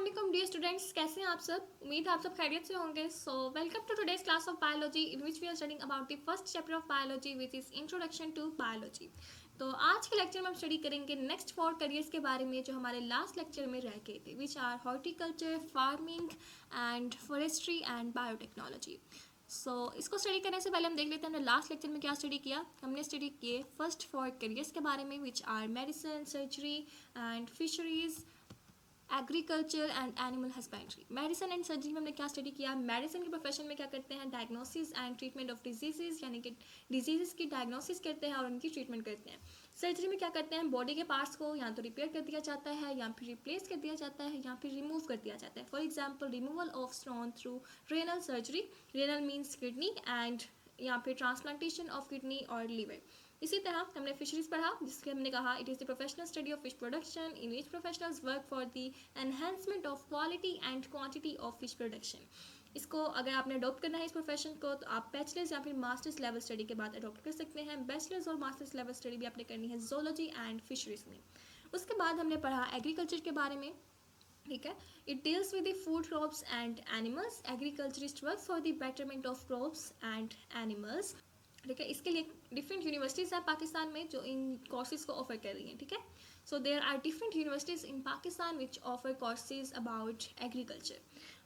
अस्सलाम dear students, कैसे हैं आप सब। उम्मीद है आप सब खैरियत से होंगे। So welcome to today's class of biology in which we are studying about the first chapter of biology which is introduction to biology. तो आज के लेक्चर में हम स्टडी करेंगे नेक्स्ट 4 करियर्स के बारे में जो हमारे लास्ट लेक्चर में रह गए थे, which are horticulture, farming and forestry and biotechnology. इसको स्टडी करने से पहले हम देख लेते हैं हमने लास्ट लेक्चर में क्या स्टडी किया। हमने स्टडी किए फर्स्ट 4 करियर्स के बारे में, which are medicine, surgery and fisheries, agriculture and animal husbandry. Medicine and surgery में हमने क्या स्टडी किया। मेडिसिन के प्रोफेशन में क्या करते हैं, diagnosis and treatment of diseases, यानी कि डिजीजेस की डायग्नोसिस करते हैं और उनकी ट्रीटमेंट करते हैं। सर्जरी में क्या करते हैं, बॉडी के पार्ट्स को या तो रिपेयर कर दिया जाता है या फिर रिप्लेस कर दिया जाता है या फिर रिमूव कर दिया जाता है। For example removal of stone through renal surgery, renal means kidney, and या फिर ट्रांसप्लांटेशन ऑफ किडनी और लीवर। इसी तरह हमने फिशरीज पढ़ा, जिसके हमने कहा it is the professional study of fish production in which professionals work for the enhancement of quality and quantity of fish production. इसको अगर आपने अडॉप्ट करना है इस प्रोफेशन को, तो आप बैचलर्स या फिर मास्टर्स लेवल स्टडी के बाद अडॉप्ट कर सकते हैं। बैचलर्स और मास्टर्स लेवल स्टडी भी आपने करनी है जोलॉजी एंड फिशरीज में। उसके बाद हमने पढ़ा एग्रीकल्चर के बारे में, ठीक है। It deals with the food crops and animals. Agriculturist work for the betterment of crops and animals, ठीक है। इसके लिए डिफरेंट यूनिवर्सिटीज़ हैं पाकिस्तान में जो इन कोर्सेज को ऑफर कर रही हैं, ठीक है। So there are different universities in Pakistan which offer courses about agriculture.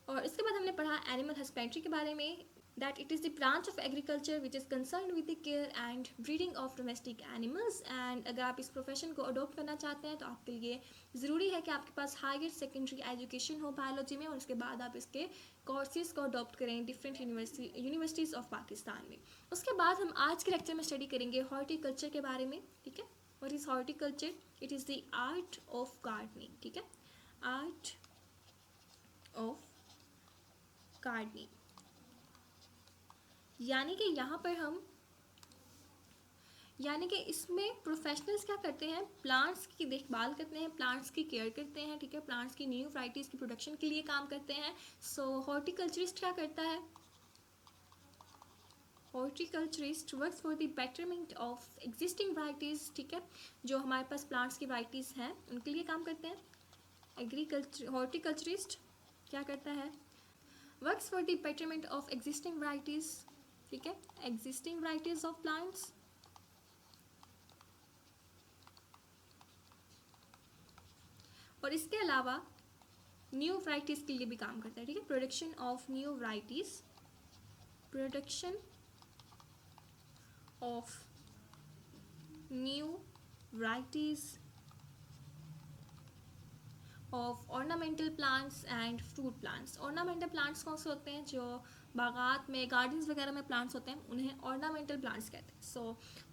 और इसके बाद हमने पढ़ा एनिमल हस्बेंड्री के बारे में, that it is the branch of agriculture which is concerned with the care and breeding of domestic animals। and अगर आप इस प्रोफेशन को अडॉप्ट करना चाहते हैं तो आपके लिए ज़रूरी है कि आपके पास हायर सेकेंडरी एजुकेशन हो बायोलॉजी में, और उसके बाद आप इसके कोर्सेज को अडॉप्ट करें डिफरेंट यूनिवर्सिटीज़ ऑफ पाकिस्तान में। उसके बाद हम आज के लेक्चर में स्टडी करेंगे हॉर्टिकल्चर के बारे में, ठीक है। What is horticulture? It is the art of gardening, ठीक है। आर्ट ऑफ गार्डनिंग, यानी कि इसमें प्रोफेशनल्स क्या करते हैं, प्लांट्स की देखभाल करते हैं, प्लांट्स की केयर करते हैं, ठीक है। प्लांट्स की न्यू वैराइटीज़ की प्रोडक्शन के लिए काम करते हैं। सो हॉर्टिकल्चरिस्ट क्या करता है, horticulturist works for the betterment of existing varieties, ठीक है। जो हमारे पास प्लांट्स की वैराइटीज़ हैं उनके लिए काम करते हैं। हॉर्टिकल्चरिस्ट क्या करता है, works for the betterment of existing varieties, ठीक है, एग्जिस्टिंग वैराइटीज़ ऑफ प्लांट्स। और इसके अलावा न्यू वैराइटीज़ के लिए भी काम करता है, ठीक है। Production of new varieties, production of new varieties of ornamental plants and fruit plants. Ornamental plants कौन से होते हैं, जो बागात में, गार्डन्स वगैरह में प्लांट्स होते हैं, उन्हें ऑर्नामेंटल प्लांट्स कहते हैं। So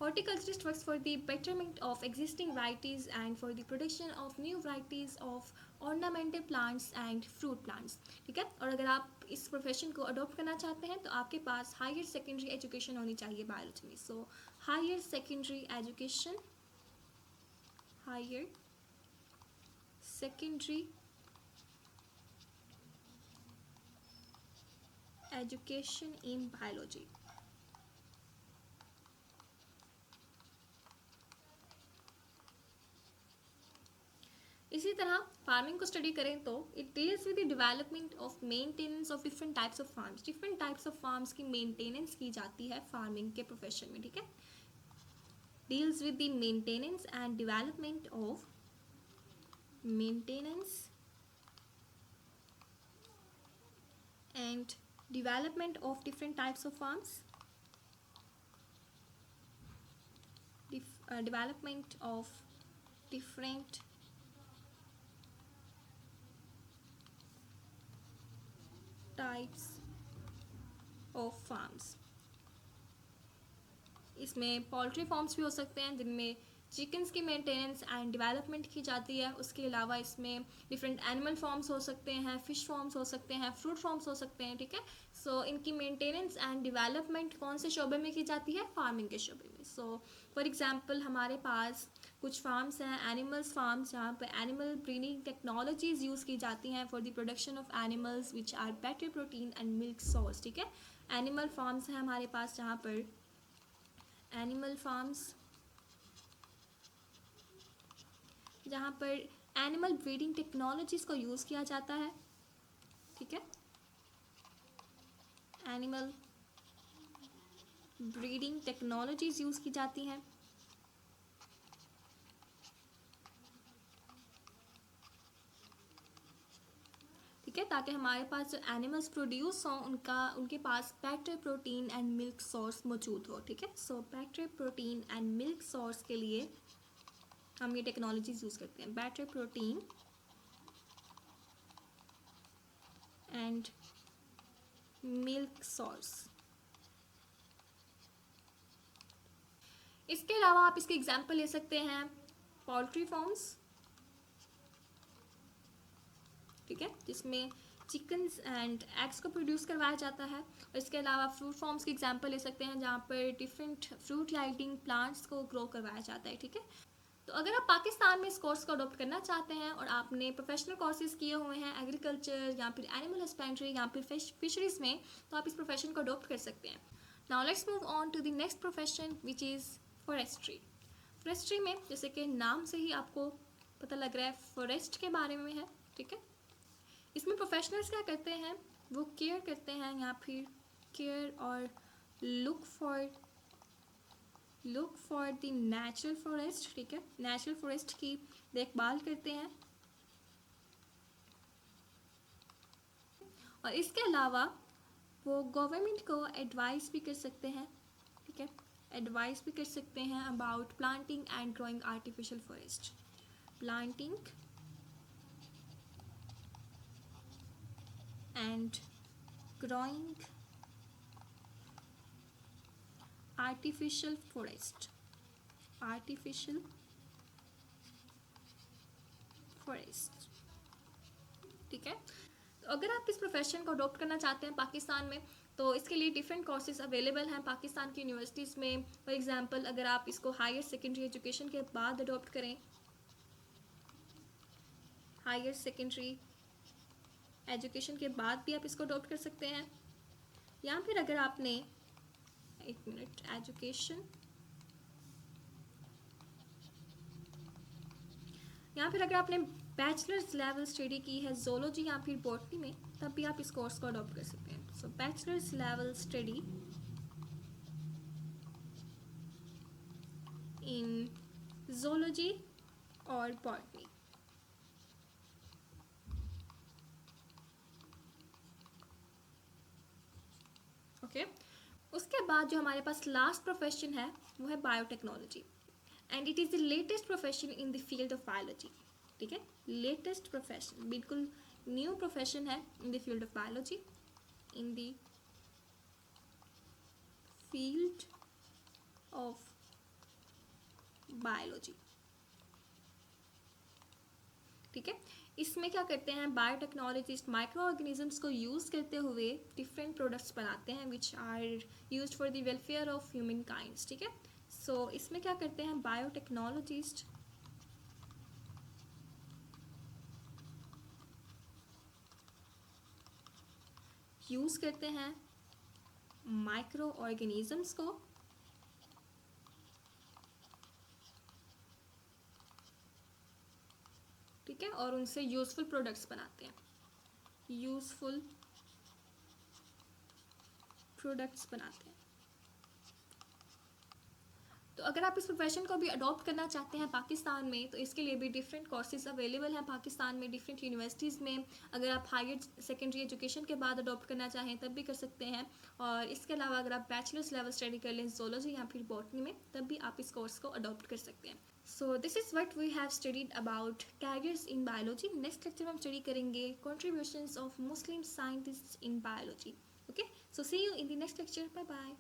horticulturist works for the betterment of existing varieties and for the production of new varieties of ornamental plants and fruit plants, ठीक है। और अगर आप इस प्रोफेशन को अडॉप्ट करना चाहते हैं तो आपके पास हायर सेकेंडरी एजुकेशन होनी चाहिए बायोलॉजी में। So higher secondary education, higher secondary education in biology. इसी तरह फार्मिंग को स्टडी करें तो it deals with the development of maintenance of different types of farms. Different types of farms की maintenance की जाती है फार्मिंग के प्रोफेशन में, ठीक है। Deals with the maintenance and development of maintenance and development of different types of farms, development of different types of farms। इसमें poultry farms भी हो सकते हैं जिनमें चिकन्स की मेंटेनेंस एंड डेवलपमेंट की जाती है। उसके अलावा इसमें डिफरेंट एनिमल फार्म्स हो सकते हैं, फिश फार्म्स हो सकते हैं, फ्रूट फार्म्स हो सकते हैं, ठीक है। सो इनकी मेंटेनेंस एंड डेवलपमेंट कौन से शोबे में की जाती है, फार्मिंग के शोबे में। सो फॉर एग्जांपल हमारे पास कुछ फार्म्स हैं, एनिमल्स फार्म्स, जहाँ पर एनिमल ब्रीडिंग टेक्नोलॉजीज़ यूज़ की जाती हैं for the production of animals which are better protein and milk source, ठीक है। एनिमल फार्म्स हैं हमारे पास जहाँ पर एनिमल फार्म्स, जहाँ पर एनिमल ब्रीडिंग टेक्नोलॉजीज को यूज़ किया जाता है, ठीक है, एनिमल ब्रीडिंग टेक्नोलॉजीज यूज़ की जाती हैं, ठीक है, ताकि हमारे पास जो एनिमल्स प्रोड्यूस हों उनके पास better protein and milk source मौजूद हो, ठीक है। So better protein and milk source के लिए हम ये टेक्नोलॉजीज यूज़ करते हैं, better protein and milk source. इसके अलावा आप इसके एग्जाम्पल ले सकते हैं पोल्ट्री फार्म्स, ठीक है, जिसमें चिकन्स एंड एग्स को प्रोड्यूस करवाया जाता है। और इसके अलावा फ्रूट फार्म्स की एग्जांपल ले सकते हैं जहाँ पर डिफरेंट फ्रूट लाइटिंग प्लांट्स को ग्रो करवाया जाता है, ठीक है। तो अगर आप पाकिस्तान में इस कोर्स को अडॉप्ट करना चाहते हैं और आपने प्रोफेशनल कोर्सेज किए हुए हैं एग्रीकल्चर या फिर एनिमल हस्बेंड्री या फिर फिशरीज में, तो आप इस प्रोफेशन को अडॉप्ट कर सकते हैं। Now let's move on to the next profession which is forestry. Forestry में जैसे कि नाम से ही आपको पता लग रहा है फॉरेस्ट के बारे में है, ठीक है। इसमें प्रोफेशनल्स क्या करते हैं, वो केयर करते हैं या फिर केयर और look for the natural forest, ठीक है, नेचुरल फॉरेस्ट की देखभाल करते हैं। और इसके अलावा वो गवर्नमेंट को एडवाइस भी कर सकते हैं, ठीक है, एडवाइस भी कर सकते हैं about planting and growing artificial forest, planting and growing artificial forest, ठीक है। तो अगर आप इस प्रोफेशन को अडॉप्ट करना चाहते हैं पाकिस्तान में, तो इसके लिए डिफरेंट कोर्सेज अवेलेबल हैं पाकिस्तान की यूनिवर्सिटीज़ में। फॉर एग्जांपल अगर आप इसको हायर सेकेंडरी एजुकेशन के बाद अडॉप्ट करें, हायर सेकेंडरी एजुकेशन के बाद भी आप इसको अडॉप्ट कर सकते हैं, या फिर अगर आपने एक मिनट एजुकेशन, या फिर अगर आपने बैचलर्स लेवल स्टडी की है जोलॉजी या फिर बॉटनी में, तब भी आप इस कोर्स को अडॉप्ट कर सकते हैं। So bachelors level study in zoology और बॉटनी, ओके। उसके बाद जो हमारे पास लास्ट प्रोफेशन है वो है biotechnology, and it is the latest profession in the field of biology, ठीक है, लेटेस्ट प्रोफेशन, बिल्कुल न्यू प्रोफेशन है in the field of biology, in the field of biology, ठीक है। इसमें क्या करते हैं, बायोटेक्नोलॉजिस्ट माइक्रो ऑर्गेनिजम्स को यूज़ करते हुए डिफरेंट प्रोडक्ट्स बनाते हैं which are used for the welfare of human kinds, ठीक है। सो इसमें क्या करते हैं, बायोटेक्नोलॉजिस्ट यूज़ करते हैं माइक्रो ऑर्गेनिजम्स को ठीक है, और उनसे यूज़फुल प्रोडक्ट्स बनाते हैं, यूज़फुल प्रोडक्ट्स बनाते हैं। तो अगर आप इस प्रोफेशन को भी अडॉप्ट करना चाहते हैं पाकिस्तान में, तो इसके लिए भी डिफरेंट कोर्सेज अवेलेबल हैं पाकिस्तान में डिफरेंट यूनिवर्सिटीज़ में। अगर आप हायर सेकेंडरी एजुकेशन के बाद अडॉप्ट करना चाहें तब भी कर सकते हैं, और इसके अलावा अगर आप बैचलर्स लेवल स्टडी कर लें जोलॉजी या फिर बॉटनी में, तब भी आप इस कोर्स को अडॉप्ट कर सकते हैं। So this is what we have studied about careers in biology. Next lecture में हम स्टडी करेंगे contributions of Muslim scientist in biology. Okay, so see you in the next lecture, bye bye.